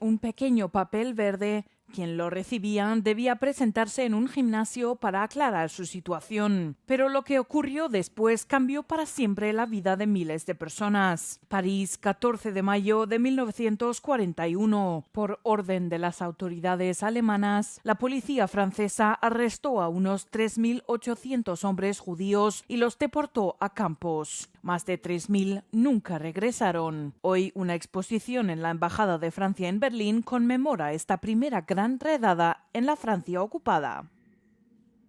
Un pequeño papel verde. Quien lo recibía debía presentarse en un gimnasio para aclarar su situación. Pero lo que ocurrió después cambió para siempre la vida de miles de personas. París, 14 de mayo de 1941. Por orden de las autoridades alemanas, la policía francesa arrestó a unos 3.800 hombres judíos y los deportó a campos. Más de 3.000 nunca regresaron. Hoy una exposición en la Embajada de Francia en Berlín conmemora esta primera gran redada en la Francia ocupada.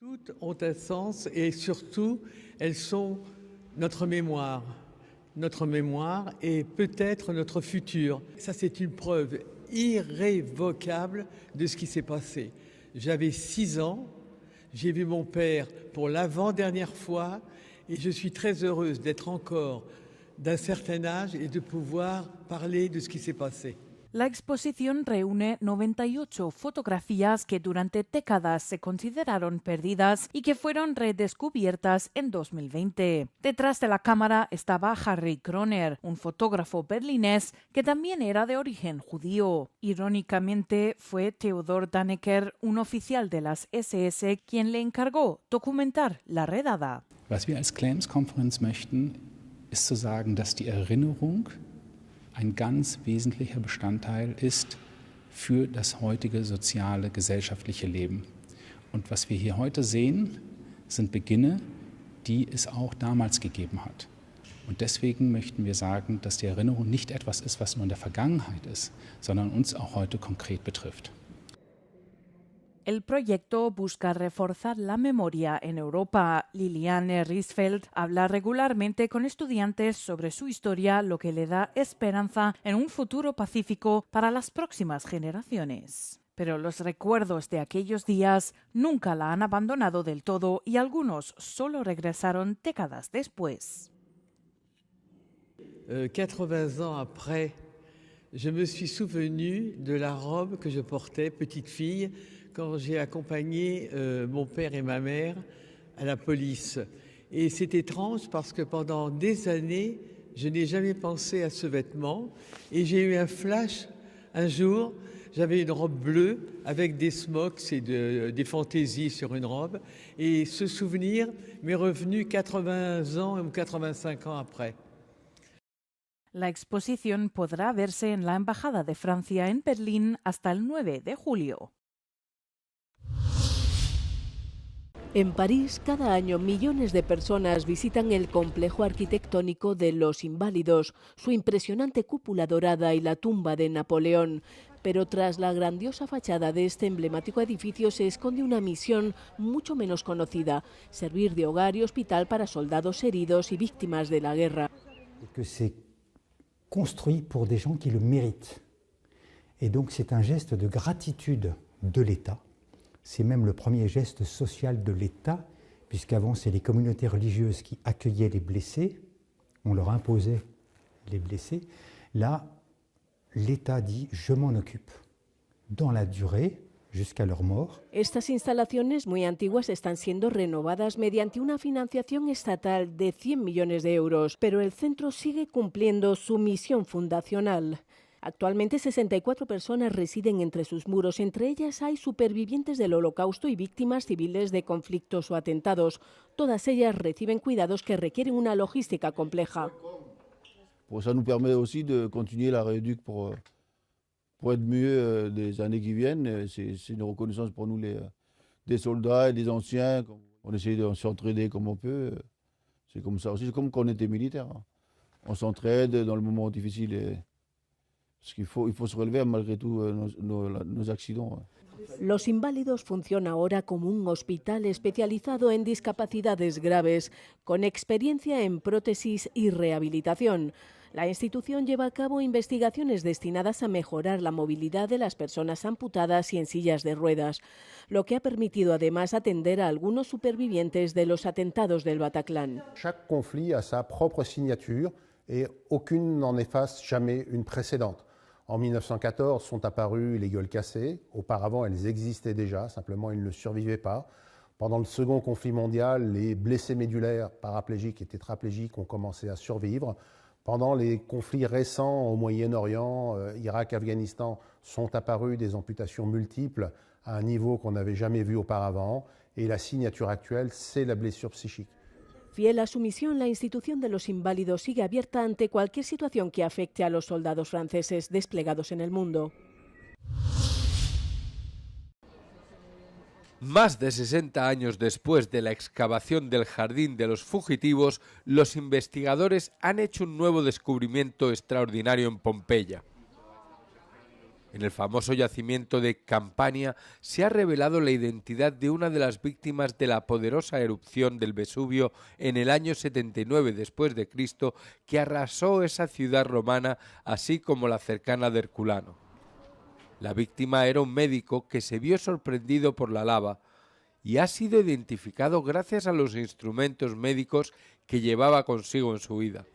Toutes ont un sens et surtout, elles sont notre mémoire et peut-être notre futur. Ça, c'est une preuve irrévocable de ce qui s'est passé. J'avais 6 ans, j'ai vu mon père pour l'avant-dernière fois et je suis très heureuse d'être encore d'un certain âge et de pouvoir parler de ce qui s'est passé. La exposición reúne 98 fotografías que durante décadas se consideraron perdidas y que fueron redescubiertas en 2020. Detrás de la cámara estaba Harry Kroner, un fotógrafo berlinés que también era de origen judío. Irónicamente, fue Theodor Dannecker, un oficial de las SS, quien le encargó documentar la redada. Was wir als Claims-Konferenz möchten, ist zu sagen, dass die Erinnerung ein ganz wesentlicher Bestandteil ist für das heutige soziale, gesellschaftliche Leben. Und was wir hier heute sehen, sind Beginne, die es auch damals gegeben hat. Und deswegen möchten wir sagen, dass die Erinnerung nicht etwas ist, was nur in der Vergangenheit ist, sondern uns auch heute konkret betrifft. El proyecto busca reforzar la memoria en Europa. Liliane Riesfeld habla regularmente con estudiantes sobre su historia, lo que le da esperanza en un futuro pacífico para las próximas generaciones. Pero los recuerdos de aquellos días nunca la han abandonado del todo y algunos solo regresaron décadas después. 80 ans après, je me suis souvenu de la robe que je portais, petite fille, quand j'ai accompagné mon père et ma mère à la police. Et c'est étrange parce que pendant des années, je n'ai jamais pensé à ce vêtement. Et j'ai eu un flash un jour, j'avais une robe bleue avec des smocks et des fantaisies sur une robe. Et ce souvenir m'est revenu 80 ans ou 85 ans après. La exposición podrá verse en la Embajada de Francia en Berlín hasta el 9 de julio. En París, cada año millones de personas visitan el complejo arquitectónico de Los Inválidos, su impresionante cúpula dorada y la tumba de Napoleón. Pero tras la grandiosa fachada de este emblemático edificio se esconde una misión mucho menos conocida: servir de hogar y hospital para soldados heridos y víctimas de la guerra. Que c'est construit pour des gens qui le méritent. Et donc c'est un geste de gratitude de l'État. C'est même le premier geste social de l'État, puisqu'avant, c'est les communautés religieuses qui accueillaient les blessés. On leur imposait les blessés. Là, l'État dit « je m'en occupe » dans la durée, jusqu'à leur mort. Estas instalaciones muy antiguas están siendo renovadas mediante una financiación estatal de 100 millones de euros, pero el centro sigue cumpliendo su misión fundacional. Actualmente 64 personas residen entre sus muros. Entre ellas hay supervivientes del Holocausto y víctimas civiles de conflictos o atentados. Todas ellas reciben cuidados que requieren una logística compleja. Ça nous permet aussi de continuer la rééduque pour être mieux des années qui viennent. C'est une reconnaissance pour nous, des soldats et des anciens. On essaie de s'entraider comme on peut. C'est comme ça aussi, c'est comme quand on était militaire. On s'entraide dans le moment difficile. Parce qu'il faut se relever malgré tout nos accidents. Los Inválidos funciona ahora como un hospital especializado en discapacidades graves, con experiencia en prótesis y rehabilitación. La institución lleva a cabo investigaciones destinadas a mejorar la movilidad de las personas amputadas y en sillas de ruedas, lo que ha permitido además atender a algunos supervivientes de los atentados del Bataclan. Chaque conflit a sa propre signature et aucune n'en efface jamais une précédente. En 1914 sont apparues les gueules cassées. Auparavant, elles existaient déjà, simplement elles ne survivaient pas. Pendant le second conflit mondial, les blessés médulaires, paraplégiques et tétraplégiques ont commencé à survivre. Pendant les conflits récents au Moyen-Orient, Irak, Afghanistan, sont apparues des amputations multiples à un niveau qu'on n'avait jamais vu auparavant. Et la signature actuelle, c'est la blessure psychique. Fiel a su misión, la institución de los inválidos sigue abierta ante cualquier situación que afecte a los soldados franceses desplegados en el mundo. Más de 60 años después de la excavación del Jardín de los Fugitivos, los investigadores han hecho un nuevo descubrimiento extraordinario en Pompeya. En el famoso yacimiento de Campania se ha revelado la identidad de una de las víctimas de la poderosa erupción del Vesubio en el año 79 después de Cristo, que arrasó esa ciudad romana, así como la cercana de Herculano. La víctima era un médico que se vio sorprendido por la lava y ha sido identificado gracias a los instrumentos médicos que llevaba consigo en su vida.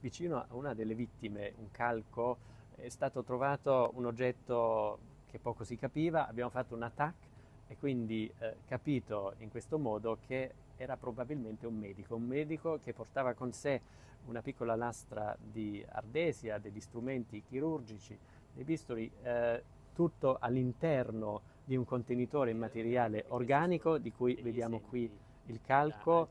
Vicino a una delle vittime, un calco, è stato trovato un oggetto che poco si capiva, abbiamo fatto un attacco e quindi capito in questo modo che era probabilmente un medico che portava con sé una piccola lastra di ardesia, degli strumenti chirurgici, dei bisturi, tutto all'interno di un contenitore in materiale organico di cui vediamo qui il calco.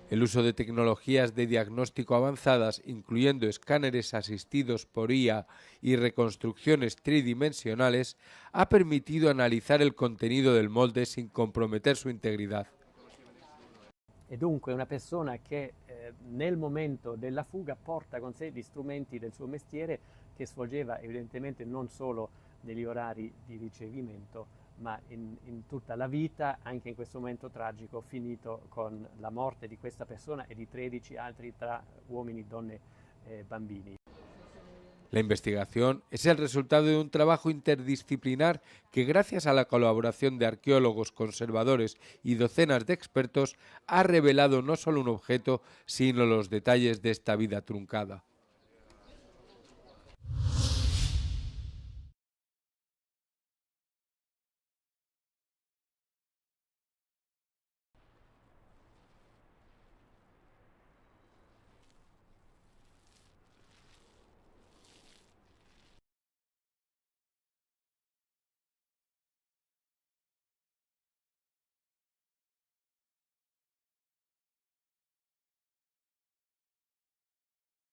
El uso de tecnologías de diagnóstico avanzadas, incluyendo escáneres asistidos por IA y reconstrucciones tridimensionales, ha permitido analizar el contenido del molde sin comprometer su integridad. E dunque una persona che nel momento della fuga porta con sé gli strumenti del suo mestiere, che svolgeva evidentemente non solo negli orari di ricevimento, ma in tutta la vita, anche in questo momento tragico finito con la morte di questa persona e di 13 altri tra uomini, donne e bambini. La investigación es el resultado de un trabajo interdisciplinar que, gracias a la colaboración de arqueólogos, conservadores y docenas de expertos, ha revelado no solo un objeto, sino los detalles de esta vida truncada.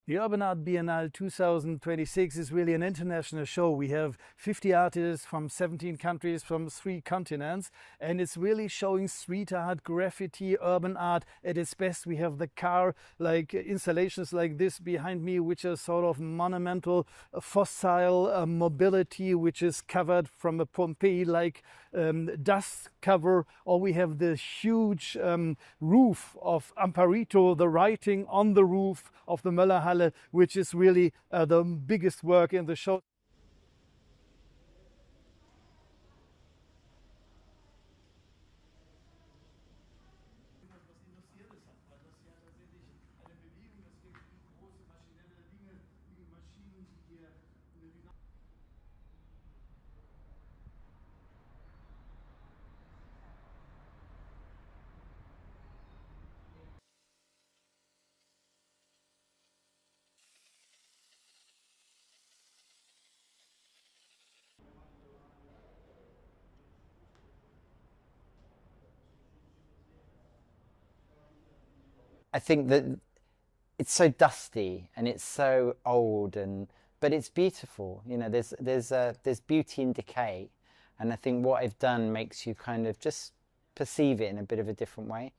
The Urban Art Biennale 2026 is really an international show. We have 50 artists from 17 countries, from 3 continents, and it's really showing street art, graffiti, urban art at its best. We have the car-like installations like this behind me, which are sort of monumental fossil mobility, which is covered from a Pompeii-like dust cover, or we have the huge roof of Amparito, the writing on the roof of the Möllerhalle, which is really the biggest work in the show. I think that it's so dusty and it's so old, but it's beautiful. You know, there's beauty in decay, and I think what I've done makes you kind of just perceive it in a bit of a different way.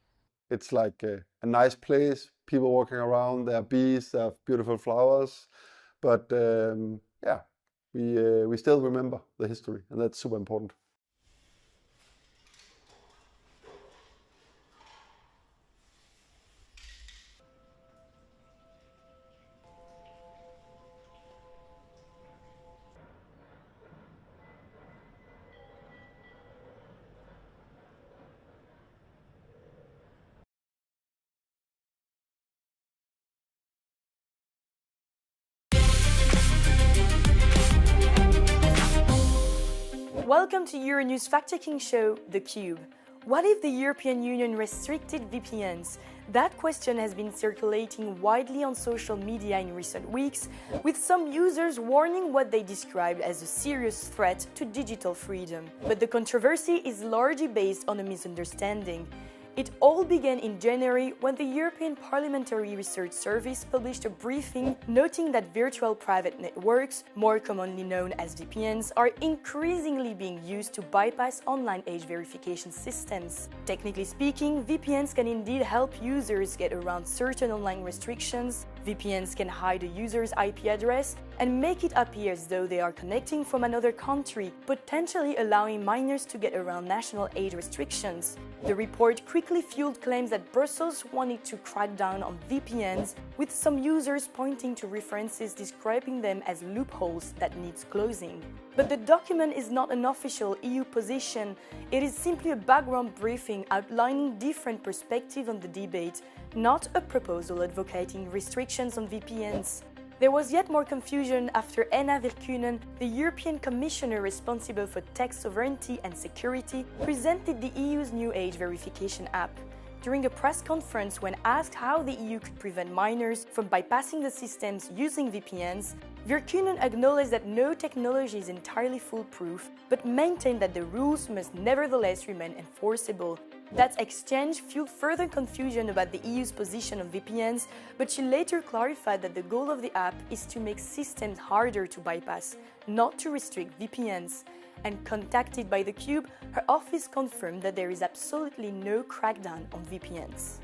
It's like a nice place, people walking around, there are bees, there are beautiful flowers, but yeah, we still remember the history, and that's super important. Welcome to Euronews fact-checking show, The Cube. What if the European Union restricted VPNs? That question has been circulating widely on social media in recent weeks, with some users warning what they described as a serious threat to digital freedom. But the controversy is largely based on a misunderstanding. It all began in January when the European Parliamentary Research Service published a briefing noting that virtual private networks, more commonly known as VPNs, are increasingly being used to bypass online age verification systems. Technically speaking, VPNs can indeed help users get around certain online restrictions. VPNs can hide a user's IP address and make it appear as though they are connecting from another country, potentially allowing minors to get around national age restrictions. The report quickly fueled claims that Brussels wanted to crack down on VPNs, with some users pointing to references describing them as loopholes that needs closing. But the document is not an official EU position. It is simply a background briefing outlining different perspectives on the debate, not a proposal advocating restrictions on VPNs. There was yet more confusion after Anna Virkkunen, the European Commissioner responsible for tech sovereignty and security, presented the EU's new age verification app. During a press conference, when asked how the EU could prevent minors from bypassing the systems using VPNs, Virkkunen acknowledged that no technology is entirely foolproof, but maintained that the rules must nevertheless remain enforceable. That exchange fueled further confusion about the EU's position on VPNs, but she later clarified that the goal of the app is to make systems harder to bypass, not to restrict VPNs. And contacted by theCUBE, her office confirmed that there is absolutely no crackdown on VPNs.